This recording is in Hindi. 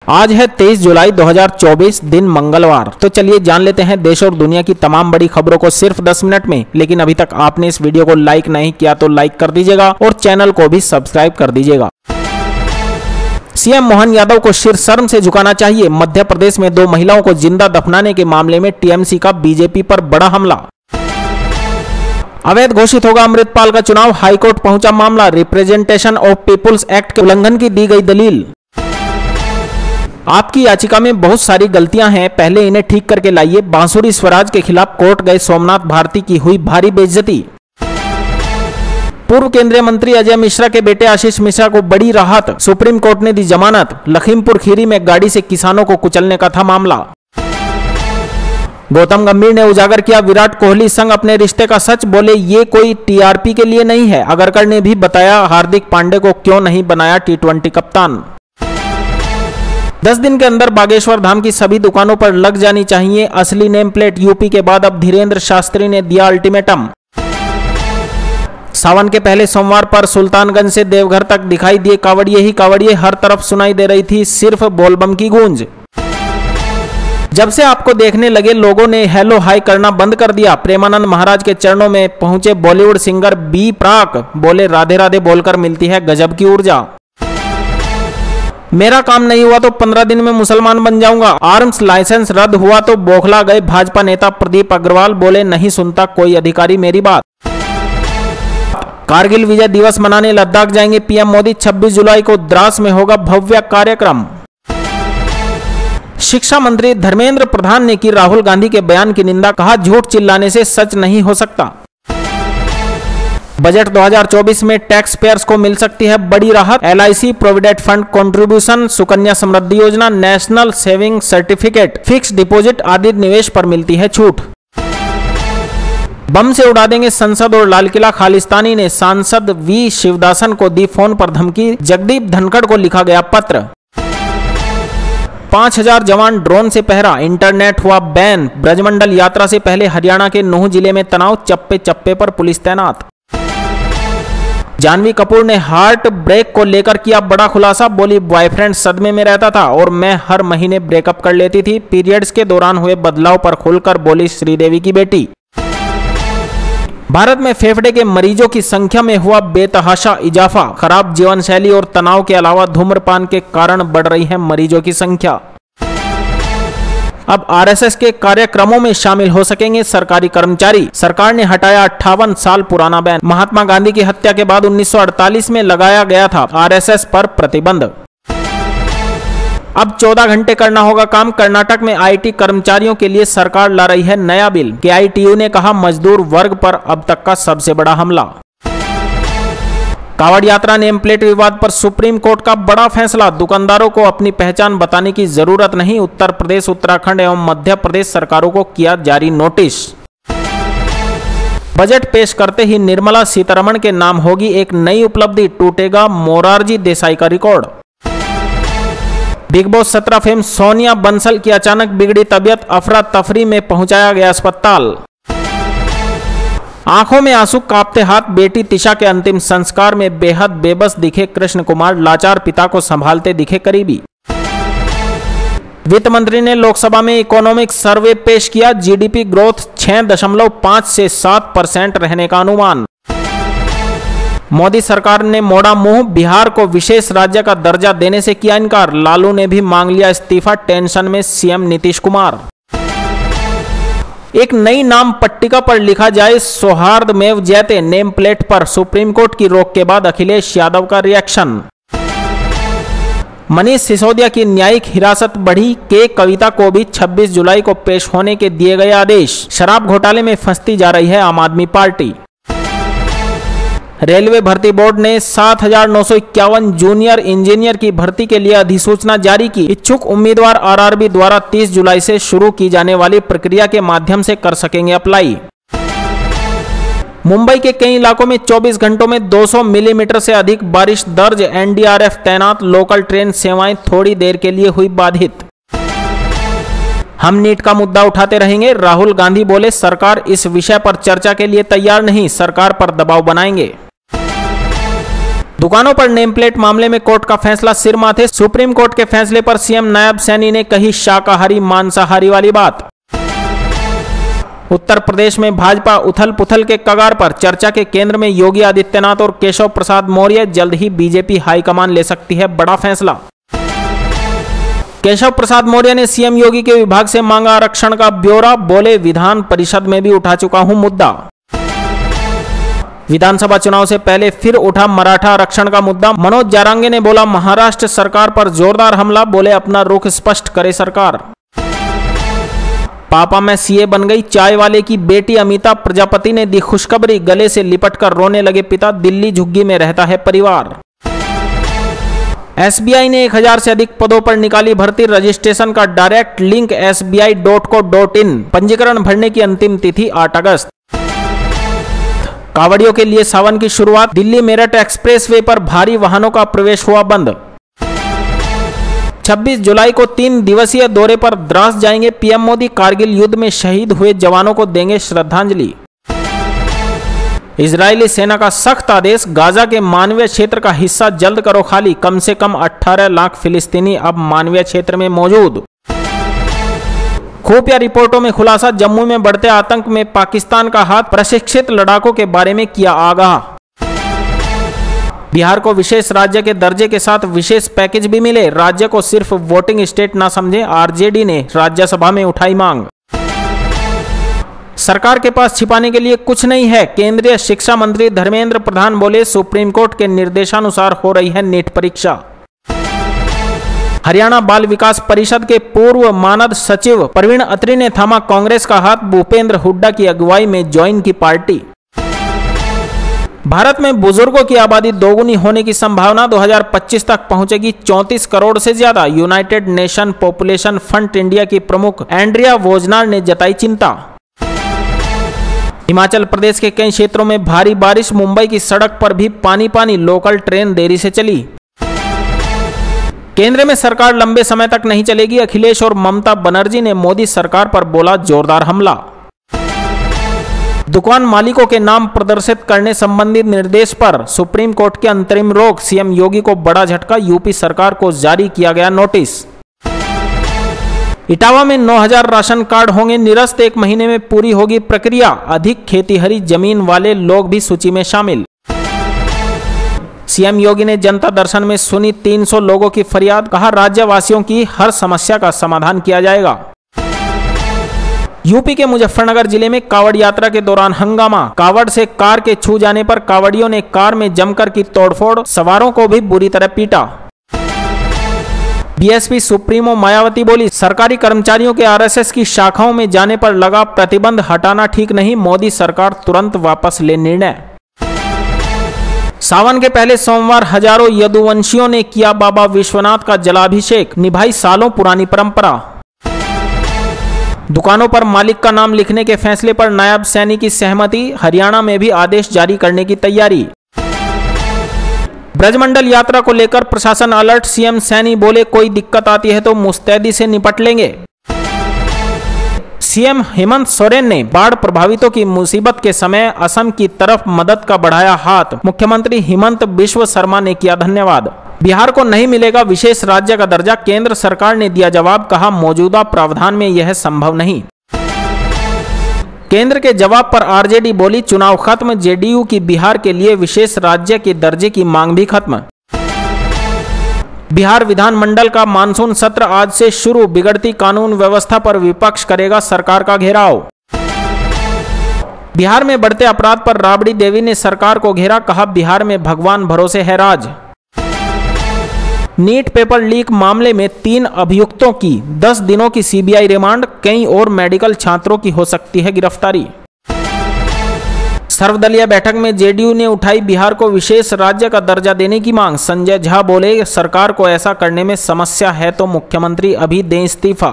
आज है 23 जुलाई 2024 दिन मंगलवार। तो चलिए जान लेते हैं देश और दुनिया की तमाम बड़ी खबरों को सिर्फ 10 मिनट में। लेकिन अभी तक आपने इस वीडियो को लाइक नहीं किया तो लाइक कर दीजिएगा और चैनल को भी सब्सक्राइब कर दीजिएगा। सीएम मोहन यादव को सिर शर्म से झुकाना चाहिए। मध्य प्रदेश में 2 महिलाओं को जिंदा दफनाने के मामले में टीएमसी का बीजेपी पर बड़ा हमला। अवैध घोषित होगा अमृतपाल का चुनाव, हाईकोर्ट पहुंचा मामला। रिप्रेजेंटेशन ऑफ पीपुल्स एक्ट के उल्लंघन की दी गई दलील। आपकी याचिका में बहुत सारी गलतियां हैं, पहले इन्हें ठीक करके लाइए। बांसुरी स्वराज के खिलाफ कोर्ट गए सोमनाथ भारती की हुई भारी बेइज्जती। पूर्व केंद्रीय मंत्री अजय मिश्रा के बेटे आशीष मिश्रा को बड़ी राहत, सुप्रीम कोर्ट ने दी जमानत। लखीमपुर खीरी में गाड़ी से किसानों को कुचलने का था मामला। गौतम गंभीर ने उजागर किया विराट कोहली संग अपने रिश्ते का सच, बोले ये कोई टीआरपी के लिए नहीं है। अगरकर ने भी बताया हार्दिक पांड्या को क्यों नहीं बनाया टी20 कप्तान। 10 दिन के अंदर बागेश्वर धाम की सभी दुकानों पर लग जानी चाहिए असली नेम प्लेट। यूपी के बाद अब धीरेन्द्र शास्त्री ने दिया अल्टीमेटम। सावन के पहले सोमवार पर सुल्तानगंज से देवघर तक दिखाई दिए कांवड़िए ही कांवड़िए, हर तरफ सुनाई दे रही थी सिर्फ बोलबम की गूंज। जब से आपको देखने लगे लोगों ने हेलो हाय करना बंद कर दिया। प्रेमानंद महाराज के चरणों में पहुंचे बॉलीवुड सिंगर बी प्राक, बोले राधे राधे बोलकर मिलती है गजब की ऊर्जा। मेरा काम नहीं हुआ तो 15 दिन में मुसलमान बन जाऊंगा। आर्म्स लाइसेंस रद्द हुआ तो बौखला गए भाजपा नेता प्रदीप अग्रवाल, बोले नहीं सुनता कोई अधिकारी मेरी बात। कारगिल विजय दिवस मनाने लद्दाख जाएंगे पीएम मोदी। 26 जुलाई को द्रास में होगा भव्य कार्यक्रम। शिक्षा मंत्री धर्मेंद्र प्रधान ने की राहुल गांधी के बयान की निंदा, कहा झूठ चिल्लाने से सच नहीं हो सकता। बजट 2024 में टैक्स पेयर्स को मिल सकती है बड़ी राहत। LIC provident fund contribution, Sukanya Samriddhi Yojana, national saving certificate, fix deposit आदि निवेश पर मिलती है छूट। बम से उड़ा देंगे संसद और लाल किला, खालिस्तानी ने सांसद वी शिवदासन को दी फोन पर धमकी। जगदीप धनखड़ को लिखा गया पत्र। 5000 जवान ड्रोन से पहरा, इंटरनेट हुआ बैन। ब्रजमंडल यात्रा से पहले हरियाणा के नूह जिले में तनाव, चप्पे चप्पे पर पुलिस तैनात। जानवी कपूर ने हार्ट ब्रेक को लेकर किया बड़ा खुलासा, बोली बॉयफ्रेंड सदमे में रहता था और मैं हर महीने ब्रेकअप कर लेती थी। पीरियड्स के दौरान हुए बदलाव पर खुलकर बोली श्रीदेवी की बेटी। भारत में फेफड़े के मरीजों की संख्या में हुआ बेतहाशा इजाफा। खराब जीवन शैली और तनाव के अलावा धूम्रपान के कारण बढ़ रही है मरीजों की संख्या। अब आरएसएस के कार्यक्रमों में शामिल हो सकेंगे सरकारी कर्मचारी। सरकार ने हटाया 58 साल पुराना बैन। महात्मा गांधी की हत्या के बाद 1948 में लगाया गया था आरएसएस पर प्रतिबंध। अब 14 घंटे करना होगा काम। कर्नाटक में आईटी कर्मचारियों के लिए सरकार ला रही है नया बिल। केआईटीयू ने कहा मजदूर वर्ग पर अब तक का सबसे बड़ा हमला। कांवड़ यात्रा नेम प्लेट विवाद पर सुप्रीम कोर्ट का बड़ा फैसला। दुकानदारों को अपनी पहचान बताने की जरूरत नहीं। उत्तर प्रदेश, उत्तराखंड एवं मध्य प्रदेश सरकारों को किया जारी नोटिस। बजट पेश करते ही निर्मला सीतारमण के नाम होगी एक नई उपलब्धि, टूटेगा मोरारजी देसाई का record. Big boss 17 fame Sonia Bansal की अचानक बिगड़ी तबीयत, अफरा तफरी में पहुंचाया गया अस्पताल। आंखों में आंसू, कांपते हाथ, बेटी तिशा के अंतिम संस्कार में बेहद बेबस दिखे कृष्ण कुमार। लाचार पिता को संभालते दिखे करीबी। वित्त मंत्री ने लोकसभा में इकोनॉमिक सर्वे पेश किया। जीडीपी ग्रोथ 6.5 से 7% रहने का अनुमान। मोदी सरकार ने मोड़ा मुंह, बिहार को विशेष राज्य का दर्जा देने से किया इनकार। लालू ने भी मांग लिया इस्तीफा, टेंशन में सीएम नीतीश कुमार। एक नई नाम पट्टिका पर लिखा जाए सौहार्द में जयते नेम प्लेट पर सुप्रीम कोर्ट की रोक के बाद अखिलेश यादव का रिएक्शन। मनीष सिसोदिया की न्यायिक हिरासत बढ़ी। के कविता को भी 26 जुलाई को पेश होने के दिए गए आदेश। शराब घोटाले में फंसती जा रही है आम आदमी पार्टी। रेलवे भर्ती बोर्ड ने 7,951 जूनियर इंजीनियर की भर्ती के लिए अधिसूचना जारी की। इच्छुक उम्मीदवार आरआरबी द्वारा 30 जुलाई से शुरू की जाने वाली प्रक्रिया के माध्यम से कर सकेंगे अप्लाई। मुंबई के कई इलाकों में 24 घंटों में 200 मिलीमीटर से अधिक बारिश दर्ज। एनडीआरएफ तैनात। लोकल ट्रेन सेवाएं थोड़ी देर के लिए हुई बाधित। हम नीट का मुद्दा उठाते रहेंगे। राहुल गांधी बोले सरकार इस विषय पर चर्चा के लिए तैयार नहीं, सरकार पर दबाव बनाएंगे। दुकानों पर नेम प्लेट मामले में कोर्ट का फैसला सिर माथे। सुप्रीम कोर्ट के फैसले पर सीएम नायब सैनी ने कही शाकाहारी मांसाहारी वाली बात। उत्तर प्रदेश में भाजपा उथल पुथल के कगार पर, चर्चा के केंद्र में योगी आदित्यनाथ और केशव प्रसाद मौर्य। जल्द ही बीजेपी हाईकमान ले सकती है बड़ा फैसला। केशव प्रसाद मौर्य ने सीएम योगी के विभाग से मांगा आरक्षण का ब्यौरा, बोले विधान परिषद में भी उठा चुका हूं मुद्दा। विधानसभा चुनाव से पहले फिर उठा मराठा आरक्षण का मुद्दा। मनोज जारांगे ने बोला महाराष्ट्र सरकार पर जोरदार हमला, बोले अपना रुख स्पष्ट करे सरकार। पापा मैं सीए बन गई, चाय वाले की बेटी अमिता प्रजापति ने दी खुशखबरी, गले से लिपटकर रोने लगे पिता। दिल्ली झुग्गी में रहता है परिवार। एसबीआई ने 1000 से अधिक पदों पर निकाली भर्ती। रजिस्ट्रेशन का डायरेक्ट लिंक sbi.co.in। पंजीकरण भरने की अंतिम तिथि 8 अगस्त। कांवड़ियों के लिए सावन की शुरुआत। दिल्ली मेरठ एक्सप्रेसवे पर भारी वाहनों का प्रवेश हुआ बंद। 26 जुलाई को 3 दिवसीय दौरे पर द्रास जाएंगे पीएम मोदी। कारगिल युद्ध में शहीद हुए जवानों को देंगे श्रद्धांजलि। इजरायली सेना का सख्त आदेश, गाजा के मानवीय क्षेत्र का हिस्सा जल्द करो खाली। कम से कम 18 लाख फिलिस्तीनी अब मानवीय क्षेत्र में मौजूद। खुफिया रिपोर्टों में खुलासा, जम्मू में बढ़ते आतंक में पाकिस्तान का हाथ। प्रशिक्षित लड़ाकों के बारे में किया आगाह। बिहार को विशेष राज्य के दर्जे के साथ विशेष पैकेज भी मिले। राज्य को सिर्फ वोटिंग स्टेट ना समझे, आरजेडी ने राज्यसभा में उठाई मांग। सरकार के पास छिपाने के लिए कुछ नहीं है, केंद्रीय शिक्षा मंत्री धर्मेंद्र प्रधान बोले। सुप्रीम कोर्ट के निर्देशानुसार हो रही है नीट परीक्षा। हरियाणा बाल विकास परिषद के पूर्व मानद सचिव प्रवीण अत्री ने थामा कांग्रेस का हाथ। भूपेंद्र हुड्डा की अगुवाई में ज्वाइन की पार्टी। भारत में बुजुर्गों की आबादी दोगुनी होने की संभावना, 2025 तक पहुंचेगी 34 करोड़ से ज्यादा। United nation population fund India की प्रमुख एंड्रिया वोजनार ने जताई चिंता। हिमाचल प्रदेश के कई क्षेत्रों में भारी बारिश। मुंबई की सड़क पर भी पानी, लोकल ट्रेन देरी से चली। केंद्र में सरकार लंबे समय तक नहीं चलेगी। अखिलेश और ममता बनर्जी ने मोदी सरकार पर बोला जोरदार हमला। दुकान मालिकों के नाम प्रदर्शित करने संबंधी निर्देश पर सुप्रीम कोर्ट के अंतरिम रोक। सीएम योगी को बड़ा झटका, यूपी सरकार को जारी किया गया नोटिस। इटावा में 9000 राशन कार्ड होंगे निरस्त। 1 महीने में पूरी होगी प्रक्रिया। अधिक खेतीहरी जमीन वाले लोग भी सूची में शामिल। सीएम योगी ने जनता दर्शन में सुनी 300 लोगों की फरियाद, कहा राज्यवासियों की हर समस्या का समाधान किया जाएगा। यूपी के मुजफ्फरनगर जिले में कावड़ यात्रा के दौरान हंगामा। कावड़ से कार के छू जाने पर कावड़ियों ने कार में जमकर की तोड़फोड़, सवारों को भी बुरी तरह पीटा। बीएसपी सुप्रीमो मायावती बोली सरकारी कर्मचारियों के आरएसएस की शाखाओं में जाने पर लगा प्रतिबंध हटाना ठीक नहीं, मोदी सरकार तुरंत वापस ले निर्णय। सावन के पहले सोमवार हजारों यदुवंशियों ने किया बाबा विश्वनाथ का जलाभिषेक, निभाई सालों पुरानी परंपरा। दुकानों पर मालिक का नाम लिखने के फैसले पर नायब सैनी की सहमति। हरियाणा में भी आदेश जारी करने की तैयारी। ब्रजमंडल यात्रा को लेकर प्रशासन अलर्ट। सीएम सैनी बोले कोई दिक्कत आती है तो मुस्तैदी से निपट लेंगे। सीएम हेमंत सोरेन ने बाढ़ प्रभावितों की मुसीबत के समय असम की तरफ मदद का बढ़ाया हाथ। मुख्यमंत्री हिमंत बिश्व शर्मा ने किया धन्यवाद। बिहार को नहीं मिलेगा विशेष राज्य का दर्जा, केंद्र सरकार ने दिया जवाब, कहा मौजूदा प्रावधान में यह संभव नहीं। केंद्र के जवाब पर आरजेडी बोली चुनाव खत्म, जेडीयू की बिहार के लिए विशेष राज्य के दर्जे की मांग भी खत्म। बिहार विधानमंडल का मानसून सत्र आज से शुरू, बिगड़ती कानून व्यवस्था पर विपक्ष करेगा सरकार का घेराव। बिहार में बढ़ते अपराध पर राबड़ी देवी ने सरकार को घेरा, कहा बिहार में भगवान भरोसे है राज। नीट पेपर लीक मामले में 3 अभियुक्तों की 10 दिनों की सीबीआई रिमांड, कई और मेडिकल छात्रों की हो सकती है गिरफ्तारी। सर्वदलीय बैठक में जेडीयू ने उठाई बिहार को विशेष राज्य का दर्जा देने की मांग। संजय झा बोले सरकार को ऐसा करने में समस्या है तो मुख्यमंत्री अभी दें इस्तीफा।